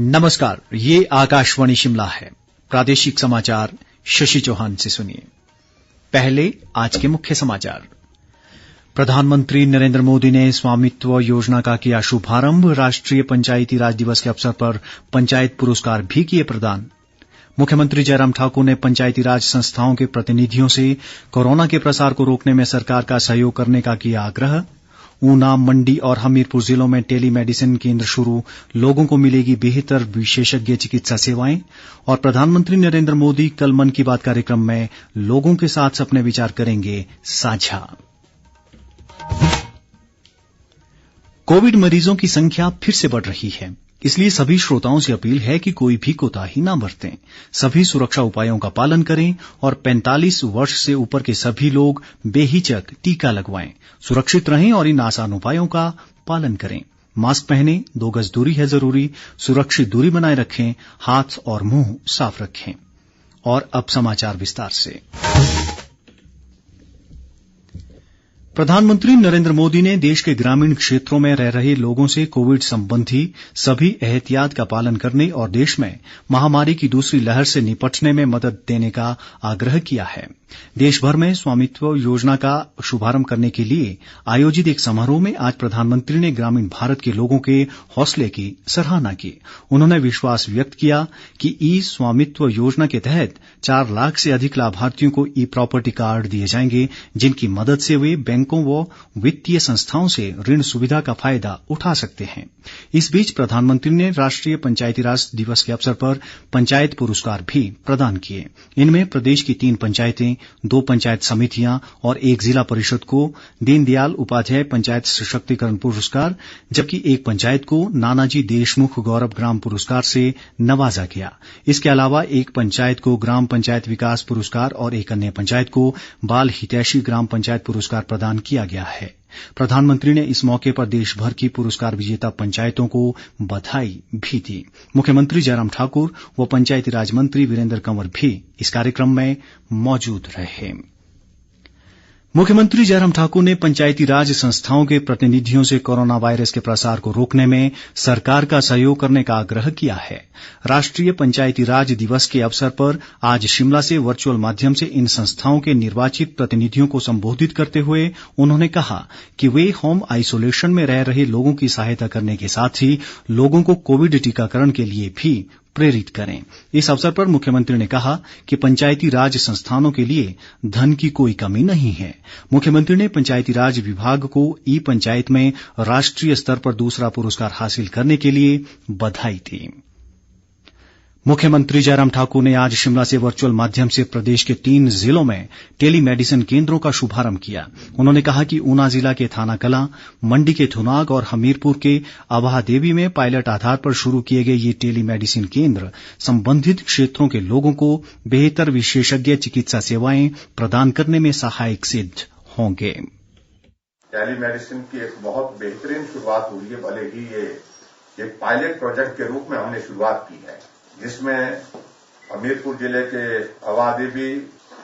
नमस्कार, ये आकाशवाणी शिमला है। प्रादेशिक समाचार शशि चौहान से सुनिए। पहले आज के मुख्य समाचार। प्रधानमंत्री नरेंद्र मोदी ने स्वामित्व योजना का किया शुभारंभ। राष्ट्रीय पंचायती राज दिवस के अवसर पर पंचायत पुरस्कार भी किए प्रदान। मुख्यमंत्री जयराम ठाकुर ने पंचायती राज संस्थाओं के प्रतिनिधियों से कोरोना के प्रसार को रोकने में सरकार का सहयोग करने का किया आग्रह। ऊना, मंडी और हमीरपुर जिलों में टेली मेडिसिन केंद्र शुरू, लोगों को मिलेगी बेहतर विशेषज्ञ चिकित्सा सेवाएं। और प्रधानमंत्री नरेंद्र मोदी कल मन की बात कार्यक्रम में लोगों के साथ अपने विचार करेंगे साझा। कोविड मरीजों की संख्या फिर से बढ़ रही है, इसलिए सभी श्रोताओं से अपील है कि कोई भी कोताही न बरतें। सभी सुरक्षा उपायों का पालन करें और 45 वर्ष से ऊपर के सभी लोग बेहिचक टीका लगवाएं। सुरक्षित रहें और इन आसान उपायों का पालन करें। मास्क पहनें, 2 गज दूरी है जरूरी, सुरक्षित दूरी बनाए रखें, हाथ और मुंह साफ रखें। और अब समाचार विस्तार से। प्रधानमंत्री नरेंद्र मोदी ने देश के ग्रामीण क्षेत्रों में रह रहे लोगों से कोविड संबंधी सभी एहतियात का पालन करने और देश में महामारी की दूसरी लहर से निपटने में मदद देने का आग्रह किया है। देश भर में स्वामित्व योजना का शुभारंभ करने के लिए आयोजित एक समारोह में आज प्रधानमंत्री ने ग्रामीण भारत के लोगों के हौसले की सराहना की। उन्होंने विश्वास व्यक्त किया कि ई स्वामित्व योजना के तहत 4 लाख से अधिक लाभार्थियों को ई प्रॉपर्टी कार्ड दिए जाएंगे, जिनकी मदद से वे बैंकों व वित्तीय संस्थाओं से ऋण सुविधा का फायदा उठा सकते हैं। इस बीच प्रधानमंत्री ने राष्ट्रीय पंचायती राज दिवस के अवसर पर पंचायत पुरस्कार भी प्रदान किए। इनमें प्रदेश की 3 पंचायतें, 2 पंचायत समितियां और 1 जिला परिषद को दीनदयाल उपाध्याय पंचायत सशक्तिकरण पुरस्कार, जबकि 1 पंचायत को नानाजी देशमुख गौरव ग्राम पुरस्कार से नवाजा गया। इसके अलावा 1 पंचायत को ग्राम पंचायत विकास पुरस्कार और 1 अन्य पंचायत को बाल हितैषी ग्राम पंचायत पुरस्कार प्रदान किया गया है। प्रधानमंत्री ने इस मौके पर देश भर की पुरस्कार विजेता पंचायतों को बधाई भी दी। मुख्यमंत्री जयराम ठाकुर व पंचायती राज मंत्री वीरेंद्र कंवर भी इस कार्यक्रम में मौजूद रहे। मुख्यमंत्री जयराम ठाकुर ने पंचायती राज संस्थाओं के प्रतिनिधियों से कोरोना वायरस के प्रसार को रोकने में सरकार का सहयोग करने का आग्रह किया है। राष्ट्रीय पंचायती राज दिवस के अवसर पर आज शिमला से वर्चुअल माध्यम से इन संस्थाओं के निर्वाचित प्रतिनिधियों को संबोधित करते हुए उन्होंने कहा कि वे होम आइसोलेशन में रह रहे लोगों की सहायता करने के साथ ही लोगों को कोविड टीकाकरण के लिए भी प्रेरित करें। इस अवसर पर मुख्यमंत्री ने कहा कि पंचायती राज संस्थानों के लिए धन की कोई कमी नहीं है। मुख्यमंत्री ने पंचायती राज विभाग को ई पंचायत में राष्ट्रीय स्तर पर दूसरा पुरस्कार हासिल करने के लिए बधाई दी। मुख्यमंत्री जयराम ठाकुर ने आज शिमला से वर्चुअल माध्यम से प्रदेश के 3 जिलों में टेली मेडिसिन केंद्रों का शुभारंभ किया। उन्होंने कहा कि ऊना जिला के थाना कलां, मंडी के थुनाग और हमीरपुर के अभादेवी में पायलट आधार पर शुरू किए गए ये टेली मेडिसिन केंद्र संबंधित क्षेत्रों के लोगों को बेहतर विशेषज्ञ चिकित्सा सेवाएं प्रदान करने में सहायक सिद्ध होंगे। टेली मेडिसिन की एक बहुत बेहतरीन शुरुआत हुई है, भले ही ये एक पायलट प्रोजेक्ट के रूप में हमने शुरुआत की है, जिसमें हमीरपुर जिले के अवादेवी,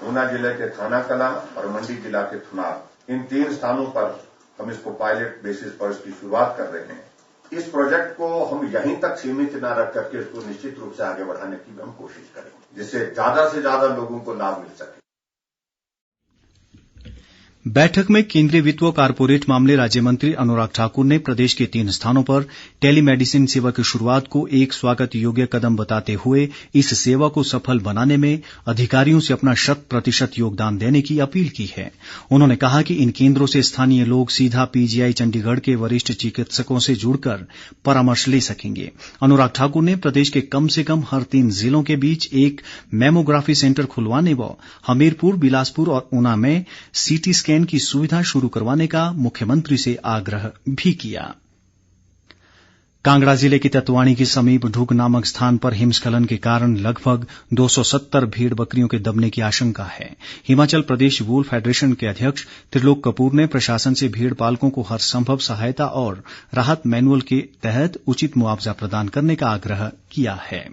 ऊना जिले के थाना कलां और मंडी जिला के थुनाग, इन 3 स्थानों पर हम इसको पायलट बेसिस पर इसकी शुरुआत कर रहे हैं। इस प्रोजेक्ट को हम यहीं तक सीमित न रख करके इसको निश्चित रूप से आगे बढ़ाने की हम कोशिश करेंगे, जिससे ज्यादा से ज्यादा लोगों को लाभ मिल सके। बैठक में केंद्रीय वित्त व कारपोरेट मामले राज्य मंत्री अनुराग ठाकुर ने प्रदेश के 3 स्थानों पर टेलीमेडिसिन सेवा की शुरुआत को एक स्वागत योग्य कदम बताते हुए इस सेवा को सफल बनाने में अधिकारियों से अपना 100% योगदान देने की अपील की है। उन्होंने कहा कि इन केंद्रों से स्थानीय लोग सीधा पीजीआई चंडीगढ़ के वरिष्ठ चिकित्सकों से जुड़कर परामर्श ले सकेंगे। अनुराग ठाकुर ने प्रदेश के कम से कम हर 3 जिलों के बीच एक मैमोग्राफी सेंटर खुलवाने व हमीरपुर, बिलासपुर और ऊना में सीटी स्कैन की सुविधा शुरू करवाने का मुख्यमंत्री से आग्रह भी किया। कांगड़ा जिले के ततवाणी के समीप ढुग नामक स्थान पर हिमस्खलन के कारण लगभग 270 भेड़ बकरियों के दबने की आशंका है। हिमाचल प्रदेश वूल फेडरेशन के अध्यक्ष त्रिलोक कपूर ने प्रशासन से भेड़ पालकों को हर संभव सहायता और राहत मैनुअल के तहत उचित मुआवजा प्रदान करने का आग्रह किया है।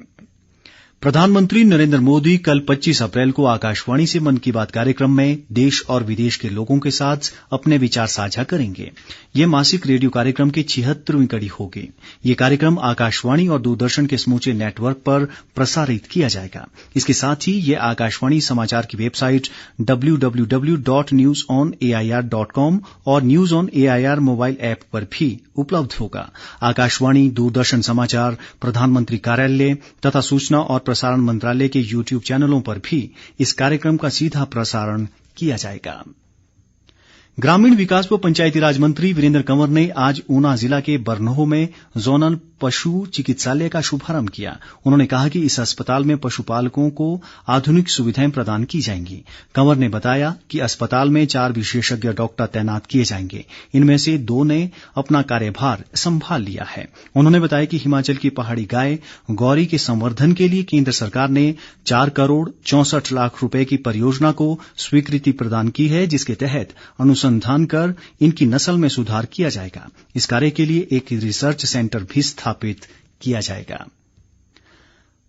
प्रधानमंत्री नरेंद्र मोदी कल 25 अप्रैल को आकाशवाणी से मन की बात कार्यक्रम में देश और विदेश के लोगों के साथ अपने विचार साझा करेंगे। ये मासिक रेडियो कार्यक्रम की 76वीं कड़ी होगी। ये कार्यक्रम आकाशवाणी और दूरदर्शन के समूचे नेटवर्क पर प्रसारित किया जाएगा। इसके साथ ही ये आकाशवाणी समाचार की वेबसाइट www.newsonair.com और news on AIR mobile app पर भी उपलब्ध होगा। आकाशवाणी, दूरदर्शन समाचार, प्रधानमंत्री कार्यालय तथा सूचना और प्रसारण मंत्रालय के यूट्यूब चैनलों पर भी इस कार्यक्रम का सीधा प्रसारण किया जाएगा। ग्रामीण विकास व पंचायतीराज मंत्री वीरेंद्र कंवर ने आज ऊना जिला के बरनोह में जोनल पशु चिकित्सालय का शुभारंभ किया। उन्होंने कहा कि इस अस्पताल में पशुपालकों को आधुनिक सुविधाएं प्रदान की जाएंगी। कंवर ने बताया कि अस्पताल में 4 विशेषज्ञ डॉक्टर तैनात किए जाएंगे। इनमें से 2 ने अपना कार्यभार संभाल लिया है। उन्होंने बताया कि हिमाचल की पहाड़ी गाय गौरी के संवर्धन के लिए केंद्र सरकार ने 4 करोड़ 64 लाख रुपए की परियोजना को स्वीकृति प्रदान की है, जिसके तहत अनुसंधान कर इनकी नस्ल में सुधार किया जाएगा। इस कार्य के लिए एक रिसर्च सेंटर भी स्थापित किया जाएगा।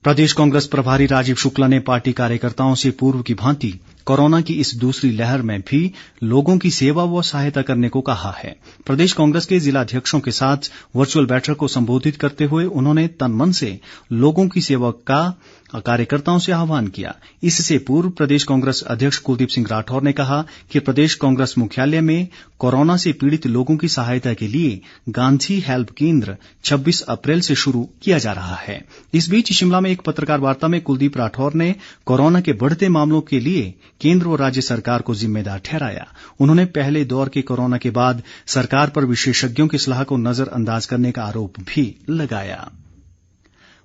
प्रदेश कांग्रेस प्रभारी राजीव शुक्ला ने पार्टी कार्यकर्ताओं से पूर्व की भांति कोरोना की इस दूसरी लहर में भी लोगों की सेवा व सहायता करने को कहा है। प्रदेश कांग्रेस के जिला अध्यक्षों के साथ वर्चुअल बैठक को संबोधित करते हुए उन्होंने तन मन से लोगों की सेवा का कार्यकर्ताओं से आह्वान किया। इससे पूर्व प्रदेश कांग्रेस अध्यक्ष कुलदीप सिंह राठौर ने कहा कि प्रदेश कांग्रेस मुख्यालय में कोरोना से पीड़ित लोगों की सहायता के लिए गांधी हेल्प केंद्र 26 अप्रैल से शुरू किया जा रहा है। इस बीच शिमला में एक पत्रकार वार्ता में कुलदीप राठौर ने कोरोना के बढ़ते मामलों के लिए केंद्र व राज्य सरकार को जिम्मेदार ठहराया। उन्होंने पहले दौर के कोरोना के बाद सरकार पर विशेषज्ञों की सलाह को नजरअंदाज करने का आरोप भी लगाया।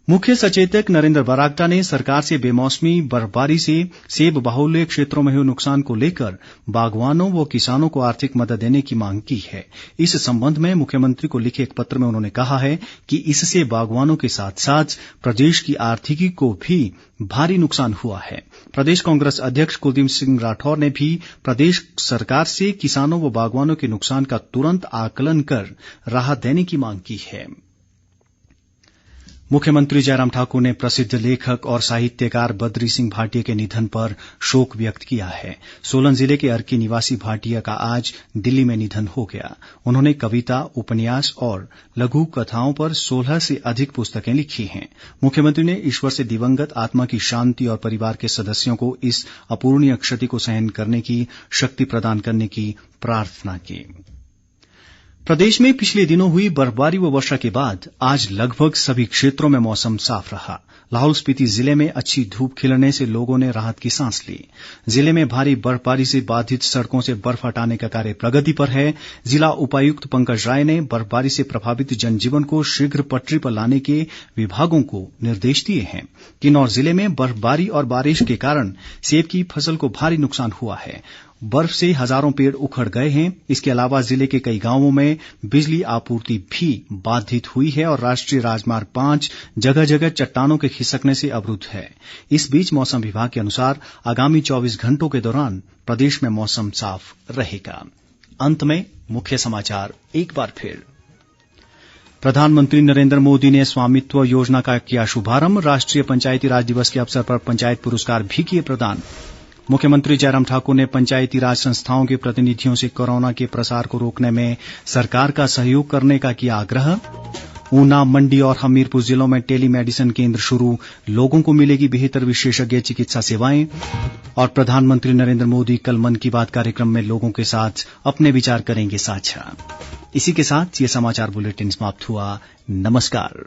मुख्य सचेतक नरेंद्र बरागटा ने सरकार से बेमौसमी बर्फबारी से सेब बाहुल्य क्षेत्रों में हुए नुकसान को लेकर बागवानों व किसानों को आर्थिक मदद देने की मांग की है। इस संबंध में मुख्यमंत्री को लिखे एक पत्र में उन्होंने कहा है कि इससे बागवानों के साथ साथ प्रदेश की आर्थिकी को भी भारी नुकसान हुआ है। प्रदेश कांग्रेस अध्यक्ष कुलदीप सिंह राठौर ने भी प्रदेश सरकार से किसानों व बागवानों के नुकसान का तुरंत आकलन कर राहत देने की मांग की है। मुख्यमंत्री जयराम ठाकुर ने प्रसिद्ध लेखक और साहित्यकार बद्री सिंह भाटिया के निधन पर शोक व्यक्त किया है। सोलन जिले के अर्की निवासी भाटिया का आज दिल्ली में निधन हो गया। उन्होंने कविता, उपन्यास और लघु कथाओं पर 16 से अधिक पुस्तकें लिखी हैं। मुख्यमंत्री ने ईश्वर से दिवंगत आत्मा की शांति और परिवार के सदस्यों को इस अपूर्णीय क्षति को सहन करने की शक्ति प्रदान करने की प्रार्थना की। प्रदेश में पिछले दिनों हुई बर्फबारी व वर्षा के बाद आज लगभग सभी क्षेत्रों में मौसम साफ रहा। लाहौल स्पीति जिले में अच्छी धूप खिलने से लोगों ने राहत की सांस ली। जिले में भारी बर्फबारी से बाधित सड़कों से बर्फ हटाने का कार्य प्रगति पर है। जिला उपायुक्त पंकज राय ने बर्फबारी से प्रभावित जनजीवन को शीघ्र पटरी पर लाने के विभागों को निर्देश दिए हैं। किन्नौर जिले में बर्फबारी और बारिश के कारण सेब की फसल को भारी नुकसान हुआ है। बर्फ से हजारों पेड़ उखड़ गए हैं। इसके अलावा जिले के कई गांवों में बिजली आपूर्ति भी बाधित हुई है और राष्ट्रीय राजमार्ग 5 जगह जगह चट्टानों के खिसकने से अवरुद्ध है। इस बीच मौसम विभाग के अनुसार आगामी 24 घंटों के दौरान प्रदेश में मौसम साफ रहेगा। अंत में मुख्य समाचार एक बार फिर। प्रधानमंत्री नरेंद्र मोदी ने स्वामित्व योजना का किया शुभारंभ। राष्ट्रीय पंचायती राज दिवस के अवसर पर पंचायत पुरस्कार भी किए प्रदान। मुख्यमंत्री जयराम ठाकुर ने पंचायती राज संस्थाओं के प्रतिनिधियों से कोरोना के प्रसार को रोकने में सरकार का सहयोग करने का किया आग्रह। ऊना, मंडी और हमीरपुर जिलों में टेली मेडिसिन केंद्र शुरू, लोगों को मिलेगी बेहतर विशेषज्ञ चिकित्सा सेवाएं। और प्रधानमंत्री नरेंद्र मोदी कल मन की बात कार्यक्रम में लोगों के साथ अपने विचार करेंगे साझा। इसी के साथ ये समाचार बुलेटिन समाप्त हुआ। नमस्कार।